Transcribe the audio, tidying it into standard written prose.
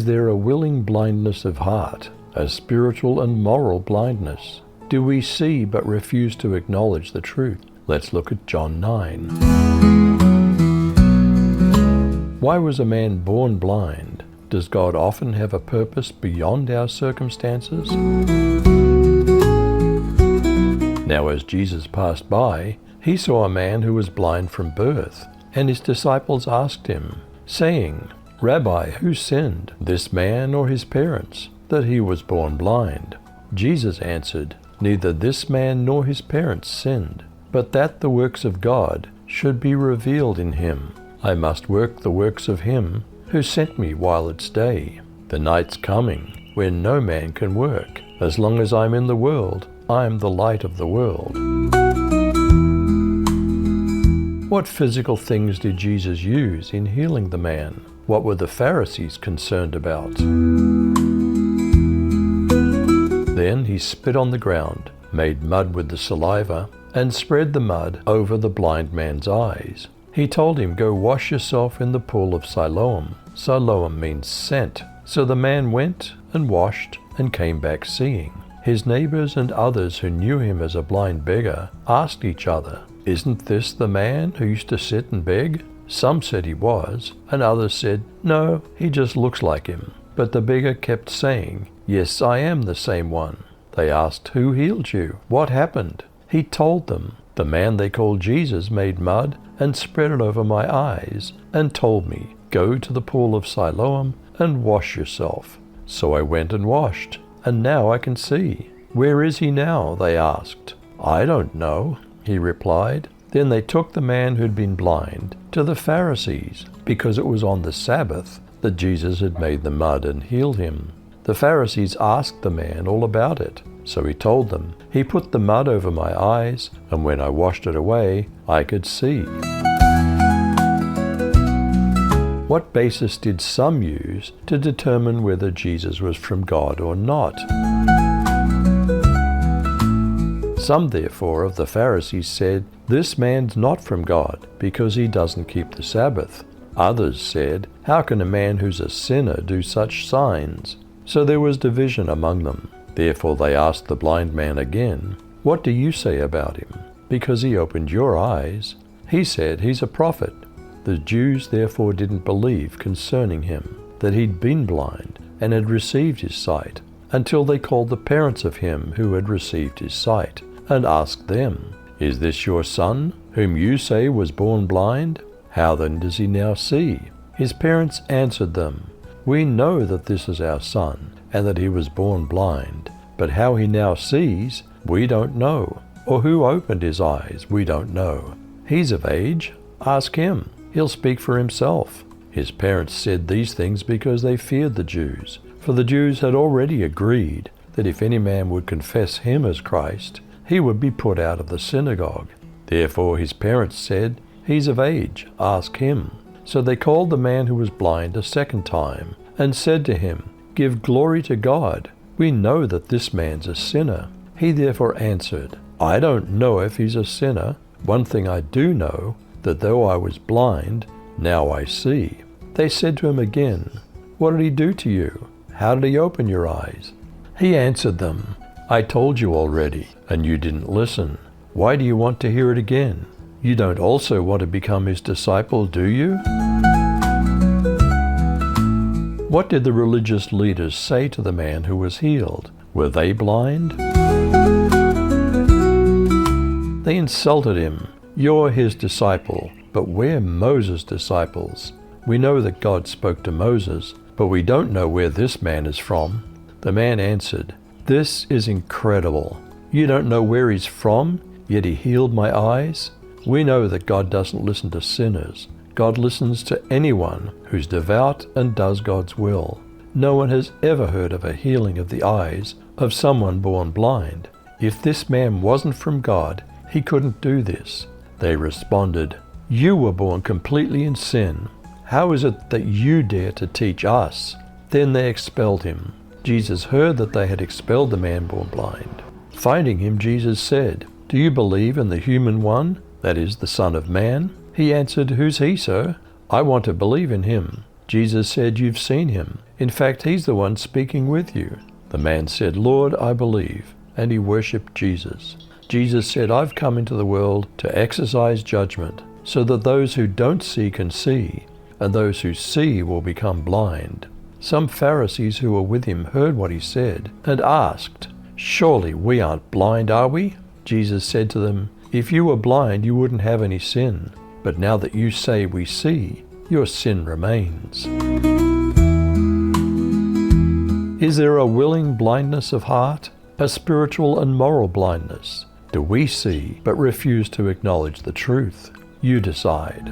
Is there a willing blindness of heart, a spiritual and moral blindness? Do we see but refuse to acknowledge the truth? Let's look at John 9. Why was a man born blind? Does God often have a purpose beyond our circumstances? Now as Jesus passed by, he saw a man who was blind from birth, and his disciples asked him, saying, Rabbi, who sinned, this man or his parents, that he was born blind? Jesus answered, Neither this man nor his parents sinned, but that the works of God should be revealed in him. I must work the works of him who sent me while it's day. The night's coming when no man can work. As long as I'm in the world, I'm the light of the world. What physical things did Jesus use in healing the man? What were the Pharisees concerned about? Then he spit on the ground, made mud with the saliva, and spread the mud over the blind man's eyes. He told him, Go wash yourself in the pool of Siloam. Siloam means sent. So the man went and washed and came back seeing. His neighbors and others who knew him as a blind beggar asked each other, Isn't this the man who used to sit and beg? Some said he was, and others said, No, he just looks like him. But the beggar kept saying, Yes, I am the same one. They asked, Who healed you? What happened? He told them, The man they called Jesus made mud and spread it over my eyes and told me, Go to the pool of Siloam and wash yourself. So I went and washed, and now I can see. Where is he now? They asked. I don't know, he replied. Then they took the man who'd been blind to the Pharisees, because it was on the Sabbath that Jesus had made the mud and healed him. The Pharisees asked the man all about it. So he told them, He put the mud over my eyes, and when I washed it away, I could see. What basis did some use to determine whether Jesus was from God or not? Some, therefore, of the Pharisees said, This man's not from God, because he doesn't keep the Sabbath. Others said, How can a man who's a sinner do such signs? So there was division among them. Therefore they asked the blind man again, What do you say about him? Because he opened your eyes. He said, He's a prophet. The Jews therefore didn't believe concerning him, that he'd been blind and had received his sight, until they called the parents of him who had received his sight, and asked them, Is this your son, whom you say was born blind? How then does he now see? His parents answered them, We know that this is our son, and that he was born blind. But how he now sees, we don't know. Or who opened his eyes, we don't know. He's of age. Ask him. He'll speak for himself. His parents said these things because they feared the Jews. For the Jews had already agreed that if any man would confess him as Christ, he would be put out of the synagogue. Therefore his parents said, He's of age. Ask him. So they called the man who was blind a second time, and said to him, Give glory to God. We know that this man's a sinner. He therefore answered, I don't know if he's a sinner. One thing I do know, that though I was blind, now I see. They said to him again, What did he do to you? How did he open your eyes? He answered them, I told you already, and you didn't listen. Why do you want to hear it again? You don't also want to become his disciple, do you? What did the religious leaders say to the man who was healed? Were they blind? They insulted him. You're his disciple, but we're Moses' disciples. We know that God spoke to Moses, but we don't know where this man is from. The man answered, This is incredible. You don't know where he's from, yet he healed my eyes? We know that God doesn't listen to sinners. God listens to anyone who's devout and does God's will. No one has ever heard of a healing of the eyes of someone born blind. If this man wasn't from God, he couldn't do this. They responded, You were born completely in sin. How is it that you dare to teach us? Then they expelled him. Jesus heard that they had expelled the man born blind. Finding him, Jesus said, Do you believe in the human one, that is, the Son of Man? He answered, Who's he, sir? I want to believe in him. Jesus said, "You've seen him. In fact, he's the one speaking with you." The man said, "Lord, I believe," and he worshipped Jesus. Jesus said, "I've come into the world to exercise judgment, so that those who don't see can see, and those who see will become blind." Some Pharisees who were with him heard what he said and asked, "Surely we aren't blind, are we?" Jesus said to them, "If you were blind, you wouldn't have any sin. But now that you say we see, your sin remains." Is there a willing blindness of heart? A spiritual and moral blindness? Do we see but refuse to acknowledge the truth? You decide.